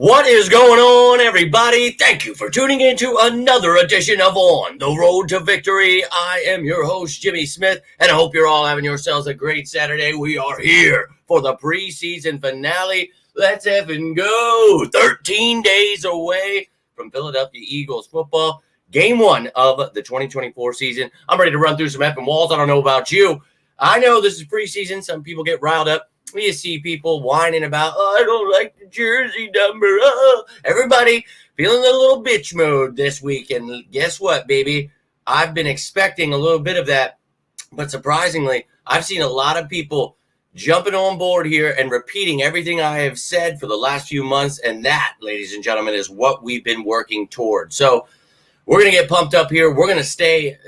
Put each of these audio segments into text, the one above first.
What is going on, everybody? Thank you for tuning in to another edition of On the Road to Victory. I am your host, Jimmy Smith, and I hope you're all having yourselves a great Saturday. We are here for the preseason finale. Let's effing go. 13 days away from Philadelphia Eagles football. Game one of the 2024 season. I'm ready to run through some effing walls. I don't know about you. I know this is preseason. Some people get riled up. You see people whining about, I don't like the jersey number. Everybody feeling a little bitch mode this week. And guess what, baby? I've been expecting a little bit of that. But surprisingly, I've seen a lot of people jumping on board here and repeating everything I have said for the last few months. And that, ladies and gentlemen, is what we've been working toward. So we're going to get pumped up here. We're going to stay,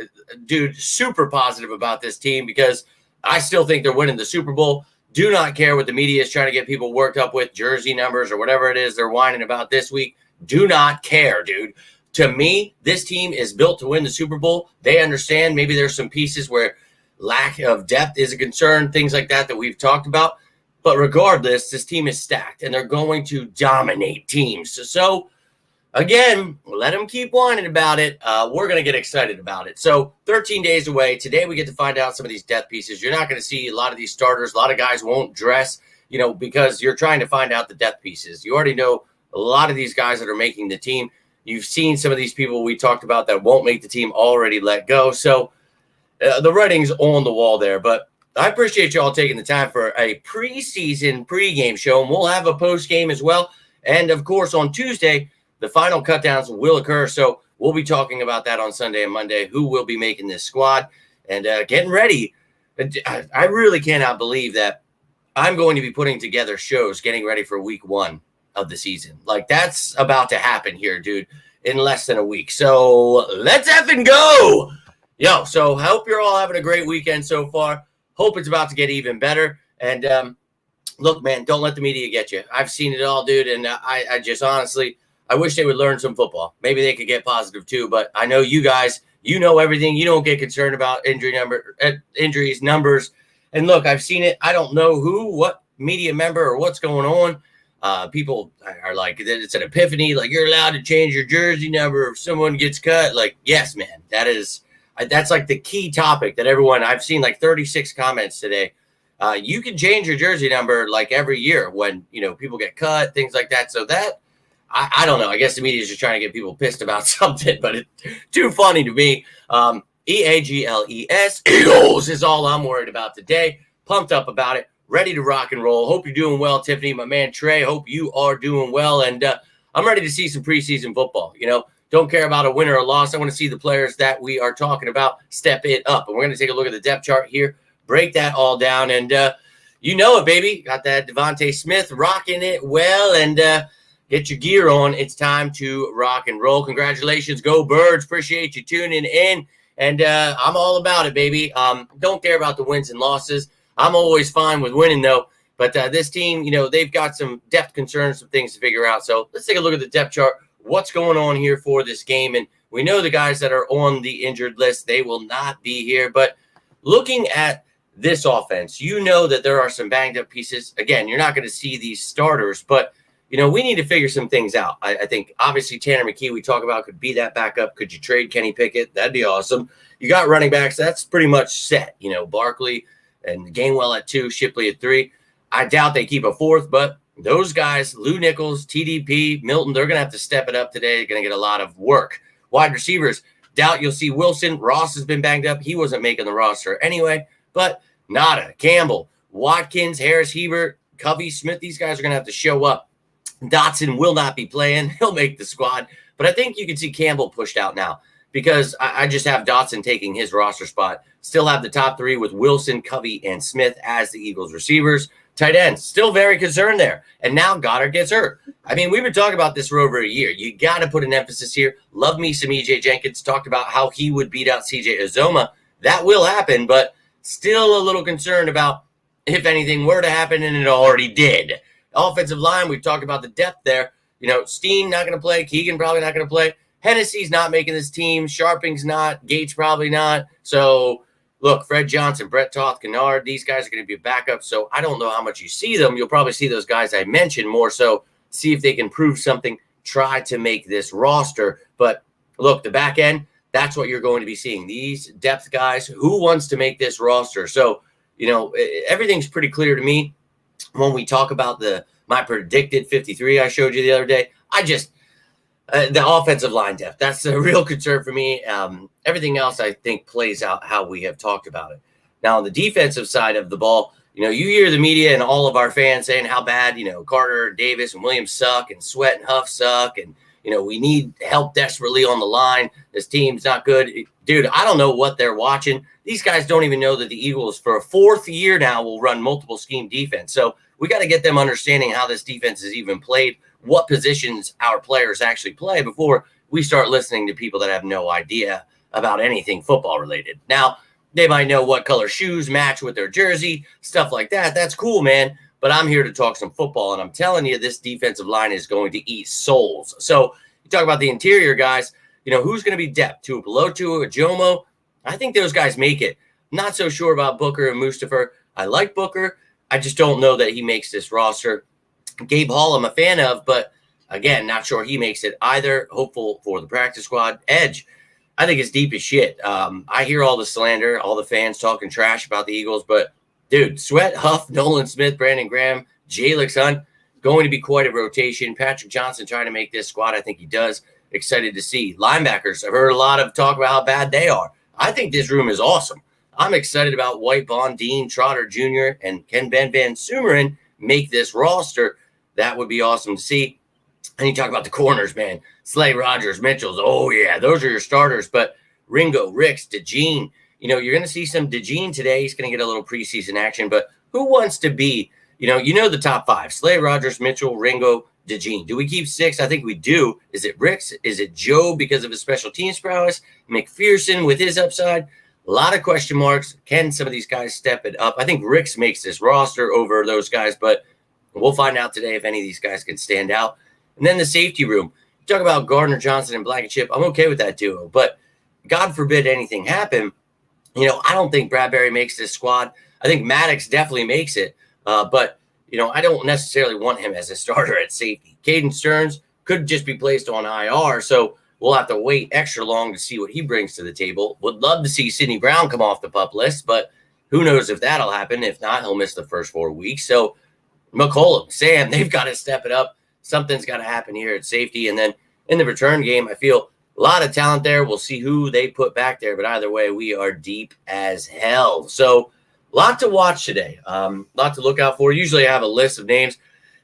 dude, super positive about this team because I still think they're winning the Super Bowl. Do not care what the media is trying to get people worked up with, jersey numbers or whatever it is they're whining about this week. Do not care, dude. To me, this team is built to win the Super Bowl. They understand maybe there's some pieces where lack of depth is a concern, things like that we've talked about. But regardless, this team is stacked, and they're going to dominate teams. So again, let them keep whining about it. We're going to get excited about it. So 13 days away. Today we get to find out some of these depth pieces. You're not going to see a lot of these starters. A lot of guys won't dress, because you're trying to find out the depth pieces. You already know a lot of these guys that are making the team. You've seen some of these people we talked about that won't make the team already let go. So the writing's on the wall there. But I appreciate you all taking the time for a preseason pregame show. And we'll have a postgame as well. And, of course, on Tuesday, the final cutdowns will occur, so we'll be talking about that on Sunday and Monday, who will be making this squad and getting ready. I really cannot believe that I'm going to be putting together shows getting ready for week one of the season. Like, that's about to happen here, dude, in less than a week. So let's effing go. So I hope you're all having a great weekend so far. Hope it's about to get even better. And look, man, don't let the media get you. I've seen it all, dude, and I just honestly – I wish they would learn some football. Maybe they could get positive too, but I know you guys, you know everything. You don't get concerned about injuries, numbers. And look, I've seen it. I don't know what media member or what's going on. People are like, it's an epiphany. Like, you're allowed to change your jersey number if someone gets cut. Like, yes, man, that's like the key topic that everyone, I've seen like 36 comments today. You can change your jersey number like every year when, people get cut, things like that. So that, I don't know. I guess the media is just trying to get people pissed about something, but it's too funny to me. EAGLES, Eagles is all I'm worried about today. Pumped up about it. Ready to rock and roll. Hope you're doing well, Tiffany. My man, Trey, hope you are doing well. And I'm ready to see some preseason football. Don't care about a win or a loss. I want to see the players that we are talking about step it up. And we're going to take a look at the depth chart here, break that all down. And you know it, baby. Got that Devontae Smith rocking it well. And get your gear on. It's time to rock and roll. Congratulations. Go Birds. Appreciate you tuning in. And I'm all about it, baby. Don't care about the wins and losses. I'm always fine with winning, though. But this team, they've got some depth concerns, some things to figure out. So let's take a look at the depth chart. What's going on here for this game? And we know the guys that are on the injured list, they will not be here. But looking at this offense, that there are some banged up pieces. Again, you're not going to see these starters, but we need to figure some things out. I think, obviously, Tanner McKee, we talk about, could be that backup. Could you trade Kenny Pickett? That'd be awesome. You got running backs. That's pretty much set. Barkley and Gainwell at 2, Shipley at 3. I doubt they keep a 4th, but those guys, Lou Nichols, TDP, Milton, they're going to have to step it up today. They're going to get a lot of work. Wide receivers, doubt you'll see Wilson. Ross has been banged up. He wasn't making the roster anyway, but nada. Campbell, Watkins, Harris, Hebert, Covey, Smith, these guys are going to have to show up. Dotson will not be playing. He'll make the squad. But I think you can see Campbell pushed out now because I just have Dotson taking his roster spot. Still have the top 3 with Wilson, Covey, and Smith as the Eagles receivers. Tight ends, still very concerned there. And now Goddard gets hurt. I mean, we've been talking about this for over a year. You got to put an emphasis here. Love me some E.J. Jenkins. Talked about how he would beat out C.J. Uzomah. That will happen, but still a little concerned about if anything were to happen, and it already did. Offensive line, we've talked about the depth there. Steen not going to play. Keegan probably not going to play. Hennessy's not making this team. Sharping's not. Gates probably not. So, look, Fred Johnson, Brett Toth, Kennard, these guys are going to be backups. So I don't know how much you see them. You'll probably see those guys I mentioned more so see if they can prove something, try to make this roster. But look, the back end, that's what you're going to be seeing. These depth guys, who wants to make this roster? So, everything's pretty clear to me when we talk about my predicted 53 I showed you the other day. The offensive line depth, that's a real concern for me. Everything else, I think, plays out how we have talked about it. Now, on the defensive side of the ball, you hear the media and all of our fans saying how bad, Carter, Davis, and Williams suck, and Sweat and Huff suck, and, we need help desperately on the line. This team's not good. Dude, I don't know what they're watching. These guys don't even know that the Eagles, for a fourth year now, will run multiple scheme defense. So we got to get them understanding how this defense is even played, what positions our players actually play before we start listening to people that have no idea about anything football related. Now, they might know what color shoes match with their jersey, stuff like that. That's cool, man. But I'm here to talk some football, and I'm telling you, this defensive line is going to eat souls. So you talk about the interior guys, who's going to be depth? Tuipulotu, Ajomo? I think those guys make it. Not so sure about Booker and Mustafa. I like Booker. I just don't know that he makes this roster. Gabe Hall, I'm a fan of, but again, not sure he makes it either. Hopeful for the practice squad. Edge, I think it's deep as shit. I hear all the slander, all the fans talking trash about the Eagles, but dude, Sweat, Huff, Nolan Smith, Brandon Graham, Jalen Hunt, going to be quite a rotation. Patrick Johnson trying to make this squad. I think he does. Excited to see. Linebackers, I've heard a lot of talk about how bad they are. I think this room is awesome. I'm excited about White, Bond, Dean, Trotter Jr., and Ken Ben Van Sumeren make this roster. That would be awesome to see. And you talk about the corners, man. Slay, Rogers, Mitchells. Oh, yeah, those are your starters. But Ringo, Ricks, DeJean. You're going to see some DeJean today. He's going to get a little preseason action. But who wants to be, the top five? Slay, Rogers, Mitchell, Ringo, DeJean. Do we keep six? I think we do. Is it Ricks? Is it Joe because of his special teams prowess? McPherson with his upside? A lot of question marks. Can some of these guys step it up? I think Ricks makes this roster over those guys, but we'll find out today if any of these guys can stand out. And then the safety room. You talk about Gardner Johnson and Blankenship. I'm okay with that duo, but God forbid anything happen. I don't think Bradbury makes this squad. I think Maddox definitely makes it, but I don't necessarily want him as a starter at safety. Caden Stearns could just be placed on IR, so we'll have to wait extra long to see what he brings to the table. Would love to see Sidney Brown come off the PUP list, but who knows if that'll happen. If not, he'll miss the first 4 weeks. So McCollum, Sam, they've got to step it up. Something's got to happen here at safety. And then in the return game, I feel a lot of talent there. We'll see who they put back there, but either way, we are deep as hell. So a lot to watch today, lot to look out for. Usually I have a list of names.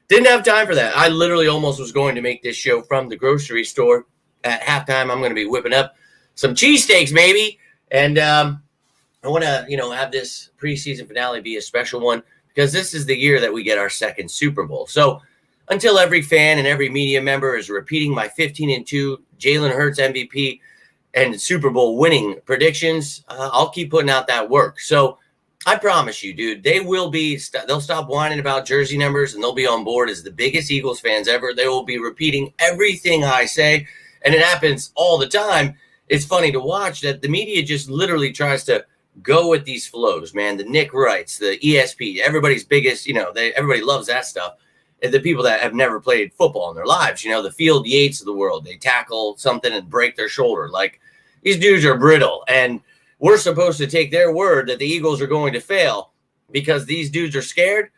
Didn't have time for that. I literally almost was going to make this show from the grocery store. At halftime, I'm going to be whipping up some cheesesteaks, maybe. And I want to, have this preseason finale be a special one because this is the year that we get our second Super Bowl. So until every fan and every media member is repeating my 15-2 Jalen Hurts MVP and Super Bowl winning predictions, I'll keep putting out that work. So I promise you, dude, they will be, they'll stop whining about jersey numbers and they'll be on board as the biggest Eagles fans ever. They will be repeating everything I say. And it happens all the time. It's funny to watch that the media just literally tries to go with these flows, man. The Nick Wrights, the ESP, everybody's biggest, everybody loves that stuff. And the people that have never played football in their lives, the Field Yates of the world, they tackle something and break their shoulder. Like, these dudes are brittle. And we're supposed to take their word that the Eagles are going to fail because these dudes are scared.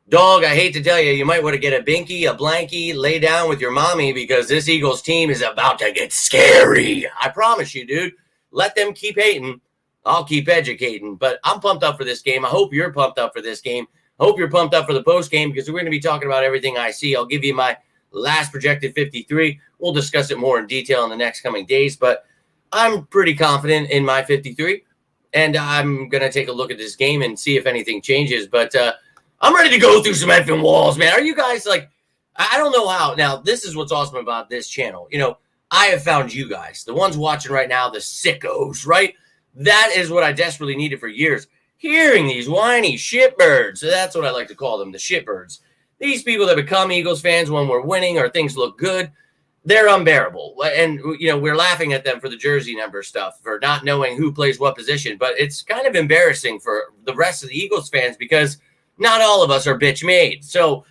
Dog, I hate to tell you, you might want to get a binky, a blankie, lay down with your mommy because this Eagles team is about to get scary. I promise you, dude. Let them keep hating. I'll keep educating. But I'm pumped up for this game. I hope you're pumped up for this game. I hope you're pumped up for the post game because we're going to be talking about everything I see. I'll give you my last projected 53. We'll discuss it more in detail in the next coming days. But I'm pretty confident in my 53. And I'm going to take a look at this game and see if anything changes. But I'm ready to go through some effing walls, man. Are you guys like, I don't know how. Now, this is what's awesome about this channel. I have found you guys, the ones watching right now, the sickos, right? That is what I desperately needed for years. Hearing these whiny shitbirds. So that's what I like to call them, the shitbirds. These people that become Eagles fans when we're winning or things look good, they're unbearable. And, we're laughing at them for the jersey number stuff, for not knowing who plays what position. But it's kind of embarrassing for the rest of the Eagles fans because not all of us are bitch made. So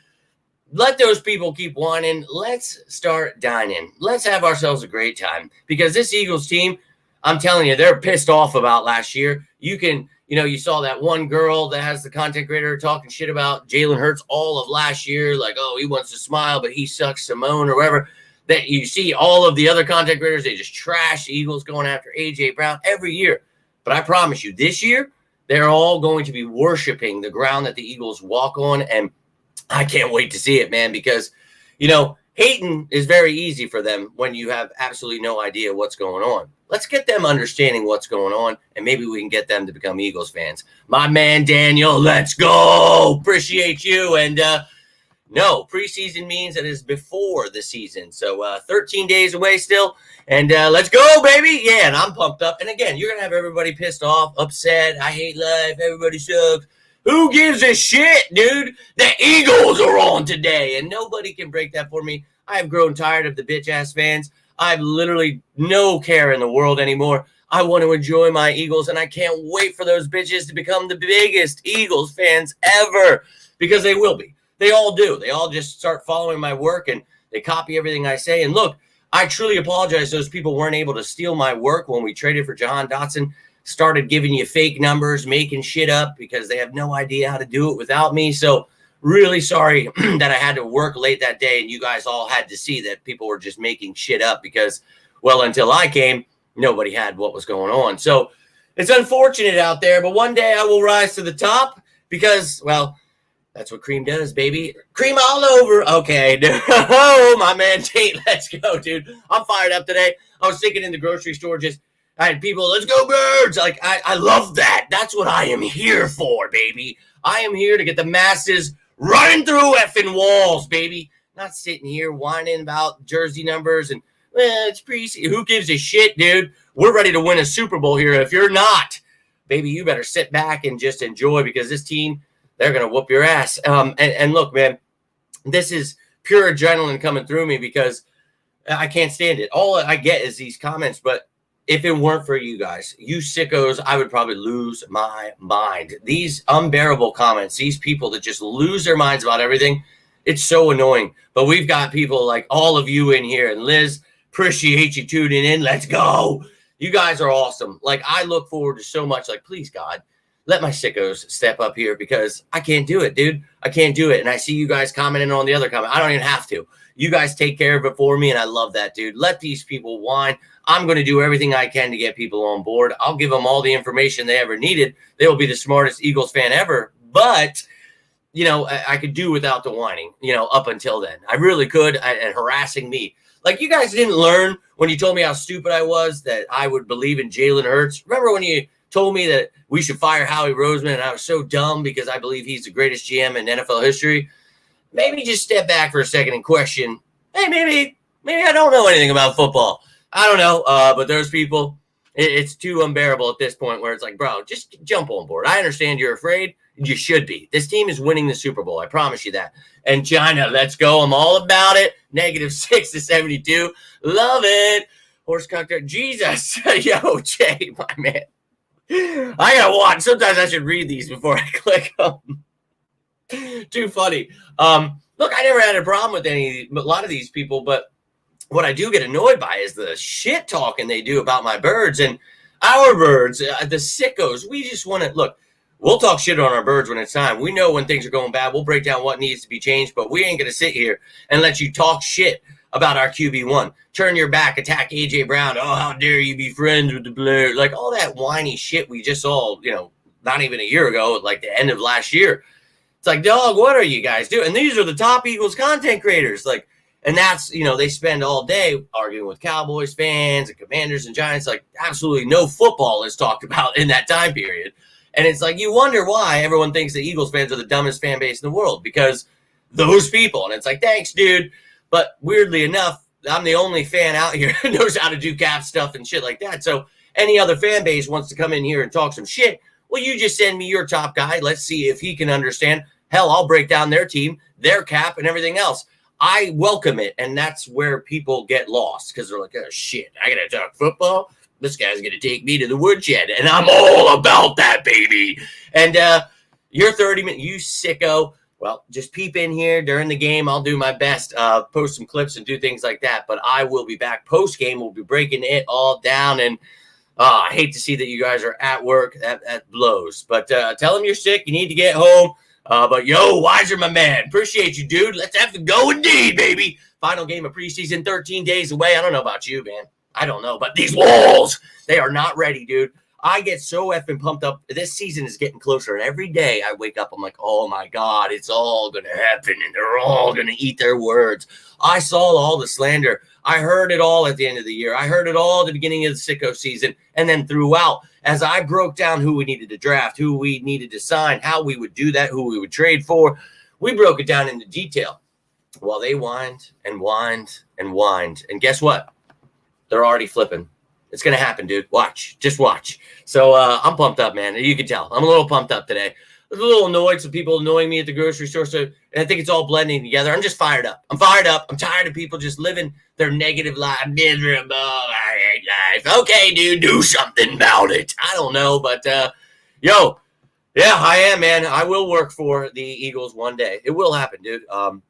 let those people keep whining. Let's start dining. Let's have ourselves a great time because this Eagles team, I'm telling you, they're pissed off about last year. You saw that one girl that has the content creator talking shit about Jalen Hurts all of last year, like, oh, he wants to smile, but he sucks Simone or whatever. That you see all of the other content creators, they just trash the Eagles going after A.J. Brown every year. But I promise you, this year, they're all going to be worshiping the ground that the Eagles walk on, and I can't wait to see it, man, because, hating is very easy for them when you have absolutely no idea what's going on. Let's get them understanding what's going on, and maybe we can get them to become Eagles fans. My man, Daniel, let's go. Appreciate you. And no, preseason means it is before the season. So 13 days away still. And let's go, baby. Yeah, and I'm pumped up. And again, you're going to have everybody pissed off, upset. I hate life. Everybody sucks. Who gives a shit, dude? The Eagles are on today, and nobody can break that for me. I have grown tired of the bitch-ass fans. I have literally no care in the world anymore. I want to enjoy my Eagles, and I can't wait for those bitches to become the biggest Eagles fans ever, because they will be. They all do. They all just start following my work, and they copy everything I say. And look, I truly apologize those people weren't able to steal my work when we traded for Jahan Dotson. Started giving you fake numbers, making shit up because they have no idea how to do it without me. So really sorry that I had to work late that day and you guys all had to see that people were just making shit up because, well, until I came, nobody had what was going on. So it's unfortunate out there, but one day I will rise to the top because, well, that's what cream does, baby. Cream all over. Okay. Oh, my man, Tate, let's go, dude. I'm fired up today. I was thinking in the grocery store I had people, let's go Birds. Like, I love that. That's what I am here for, baby. I am here to get the masses running through effing walls, baby. Not sitting here whining about jersey numbers and, it's preseason. Who gives a shit, dude? We're ready to win a Super Bowl here. If you're not, baby, you better sit back and just enjoy because this team, they're going to whoop your ass. And look, man, this is pure adrenaline coming through me because I can't stand it. All I get is these comments, but if it weren't for you guys, you sickos, I would probably lose my mind. These unbearable comments, these people that just lose their minds about everything, it's so annoying. But we've got people like all of you in here. And Liz, appreciate you tuning in. Let's go. You guys are awesome. Like, I look forward to so much. Like, please, God, let my sickos step up here because I can't do it, dude. I can't do it. And I see you guys commenting on the other comment. I don't even have to. You guys take care of it for me, and I love that, dude. Let these people whine. I'm going to do everything I can to get people on board. I'll give them all the information they ever needed. They will be the smartest Eagles fan ever. But, I could do without the whining, up until then. I really could, and harassing me. Like, you guys didn't learn when you told me how stupid I was that I would believe in Jalen Hurts. Remember when you told me that we should fire Howie Roseman, and I was so dumb because I believe he's the greatest GM in NFL history? Maybe just step back for a second and question, hey, maybe I don't know anything about football. I don't know, but those people, it's too unbearable at this point where it's like, bro, just jump on board. I understand you're afraid. You should be. This team is winning the Super Bowl. I promise you that. And China, let's go. I'm all about it. -6 to 72. Love it. Horsecock, Jesus. Yo, Jay, my man. I got to watch. Sometimes I should read these before I click them. Too funny. Look, I never had a problem with a lot of these people, but what I do get annoyed by is the shit talking they do about my birds and our birds, the sickos. We just want to look. We'll talk shit on our birds when it's time. We know when things are going bad. We'll break down what needs to be changed, but we ain't going to sit here and let you talk shit about our QB1. Turn your back, attack A.J. Brown. Oh, how dare you be friends with the Blair? Like all that whiny shit we just saw, not even a year ago, like the end of last year. It's like, dog, what are you guys doing? And these are the top Eagles content creators. Like, and that's, they spend all day arguing with Cowboys fans and Commanders and Giants. Like, absolutely no football is talked about in that time period. And it's like, you wonder why everyone thinks the Eagles fans are the dumbest fan base in the world because those people. And it's like, thanks, dude. But weirdly enough, I'm the only fan out here who knows how to do cap stuff and shit like that. So any other fan base wants to come in here and talk some shit. Well, you just send me your top guy. Let's see if he can understand. Hell, I'll break down their team, their cap, and everything else. I welcome it, and that's where people get lost because they're like, oh, shit, I got to talk football? This guy's going to take me to the woodshed, and I'm all about that, baby. And you're 30 minutes, you sicko. Well, just peep in here during the game. I'll do my best, post some clips and do things like that. But I will be back post game. We'll be breaking it all down. And I hate to see that you guys are at work. That blows. But tell them you're sick. You need to get home. But yo, Wiser, my man, appreciate you, dude. Let's have to go indeed, baby. Final game of preseason, 13 days away. I don't know about you, man. I don't know. But these Wolves, they are not ready, dude. I get so effing pumped up. This season is getting closer, and every day I wake up, I'm like, oh my God, it's all going to happen, and they're all going to eat their words. I saw all the slander. I heard it all at the end of the year. I heard it all at the beginning of the sicko season, and then throughout, as I broke down who we needed to draft, who we needed to sign, how we would do that, who we would trade for, we broke it down into detail. Well, they whined and whined and whined, and guess what? They're already flipping. It's going to happen, dude. Watch. Just watch. So I'm pumped up, man. You can tell. I'm a little pumped up today. I'm a little annoyed. Some people annoying me at the grocery store. So, and I think it's all blending together. I'm just fired up. I'm fired up. I'm tired of people just living their negative life. Miserable. I hate life. Okay, dude. Do something about it. I don't know. But, yo, yeah, I am, man. I will work for the Eagles one day. It will happen, dude. And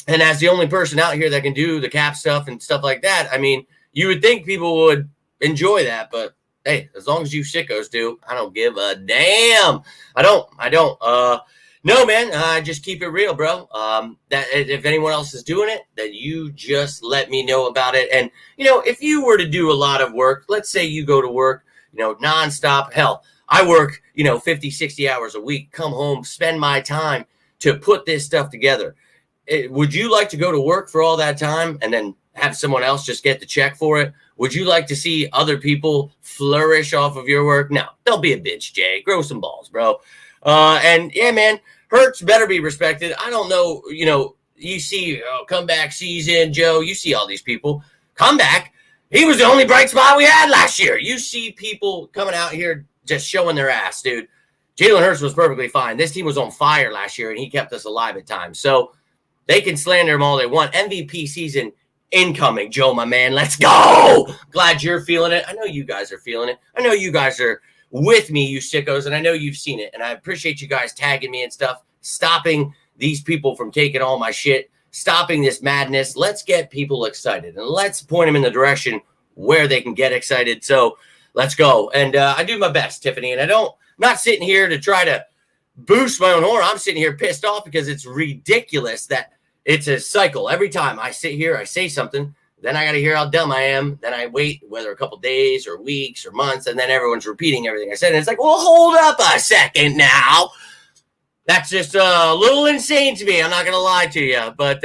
as the only person out here that can do the cap stuff and stuff like that, I mean, you would think people would enjoy that, but hey, as long as you sickos do, I don't give a damn. I don't. No, man, I just keep it real, bro. That if anyone else is doing it, then you just let me know about it. And, you know, if you were to do a lot of work, let's say you go to work, you know, nonstop. Hell, I work, 50, 60 hours a week, come home, spend my time to put this stuff together. Would you like to go to work for all that time and then have someone else just get the check for it? Would you like to see other people flourish off of your work? No, don't be a bitch, Jay. Grow some balls, bro. And yeah, man, Hurts better be respected. I don't know, you see comeback season, Joe, you see all these people. Comeback, he was the only bright spot we had last year. You see people coming out here just showing their ass, dude. Jalen Hurts was perfectly fine. This team was on fire last year, and he kept us alive at times. So they can slander him all they want. MVP season incoming, Joe, my man. Let's go. Glad you're feeling it. I know you guys are feeling it. I know you guys are with me, you sickos, and I know you've seen it. And I appreciate you guys tagging me and stuff, stopping these people from taking all my shit, stopping this madness. Let's get people excited, and let's point them in the direction where they can get excited. So let's go. And I do my best, Tiffany, and I'm not sitting here to try to boost my own horn. I'm sitting here pissed off because it's ridiculous that it's a cycle. Every time I sit here, I say something, then I got to hear how dumb I am. Then I wait, whether a couple days or weeks or months, and then everyone's repeating everything I said. And it's like, well, hold up a second now. That's just a little insane to me. I'm not going to lie to you. But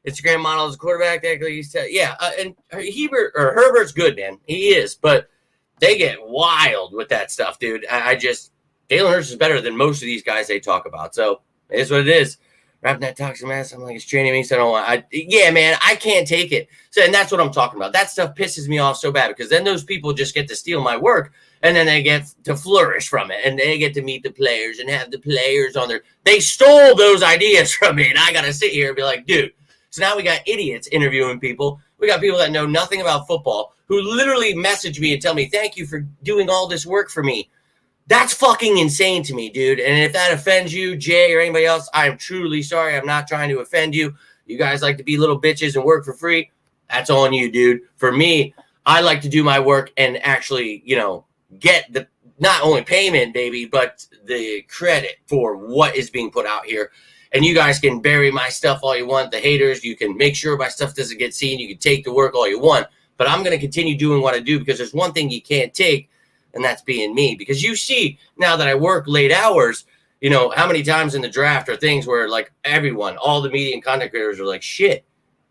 Instagram model is a quarterback. Yeah, and Herbert's good, man. He is. But they get wild with that stuff, dude. Jalen Hurts is better than most of these guys they talk about. So it is what it is. Wrapping that toxic mess. I'm like, it's training me. So yeah, man, I can't take it. So, and that's what I'm talking about. That stuff pisses me off so bad because then those people just get to steal my work and then they get to flourish from it and they get to meet the players and have the players on they stole those ideas from me. And I got to sit here and be like, dude. So now we got idiots interviewing people. We got people that know nothing about football who literally message me and tell me, thank you for doing all this work for me. That's fucking insane to me, dude. And if that offends you, Jay, or anybody else, I'm truly sorry. I'm not trying to offend you. You guys like to be little bitches and work for free. That's on you, dude. For me, I like to do my work and actually, get the not only payment, baby, but the credit for what is being put out here. And you guys can bury my stuff all you want. The haters, you can make sure my stuff doesn't get seen. You can take the work all you want. But I'm going to continue doing what I do because there's one thing you can't take, and that's being me. Because you see, now that I work late hours, how many times in the draft are things where, like, everyone, all the media and content creators are like, shit,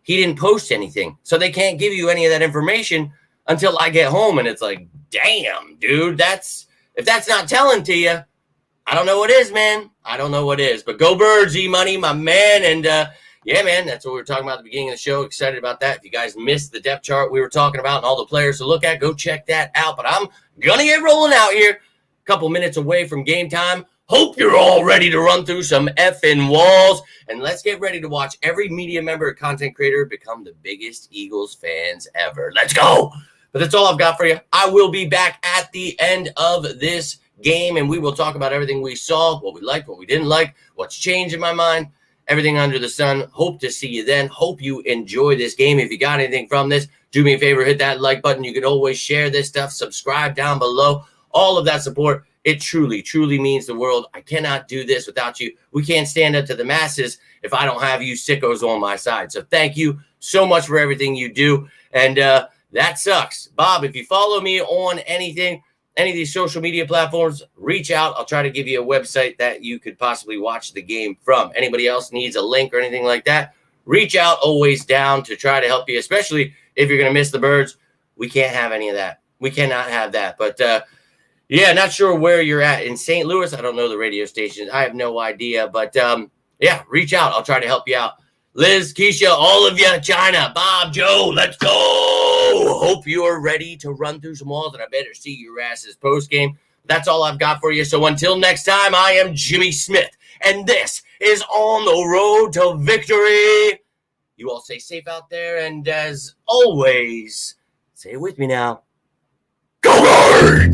he didn't post anything. So they can't give you any of that information until I get home. And it's like, damn, dude, if that's not telling to you, I don't know what is, man. I don't know what is. But go Birds, E-Money, my man. And, yeah, man, that's what we were talking about at the beginning of the show. Excited about that. If you guys missed the depth chart we were talking about and all the players to look at, go check that out. But I'm going to get rolling out here. A couple minutes away from game time. Hope you're all ready to run through some effing walls. And let's get ready to watch every media member or content creator become the biggest Eagles fans ever. Let's go. But that's all I've got for you. I will be back at the end of this game, and we will talk about everything we saw, what we liked, what we didn't like, what's changed in my mind, everything under the sun. Hope to see you then. Hope you enjoy this game. If you got anything from this, do me a favor, hit that like button. You can always share this stuff, subscribe down below. All of that support, it truly, truly means the world. I cannot do this without you. We can't stand up to the masses if I don't have you sickos on my side. So thank you so much for everything you do. And that sucks. Bob, if you follow me on any of these social media platforms, reach out. I'll try to give you a website that you could possibly watch the game from. Anybody else needs a link or anything like that, reach out. Always down to try to help you, especially if you're going to miss the birds. We can't have any of that. We cannot have that. But, yeah, not sure where you're at in St. Louis. I don't know the radio stations. I have no idea. But, yeah, reach out. I'll try to help you out. Liz, Keisha, all of you, China, Bob, Joe, let's go. Hope you're ready to run through some walls, and I better see your asses post-game. That's all I've got for you. So until next time, I am Jimmy Smith, and this is On the Road to Victory. You all stay safe out there, and as always, say it with me now. Go Birds!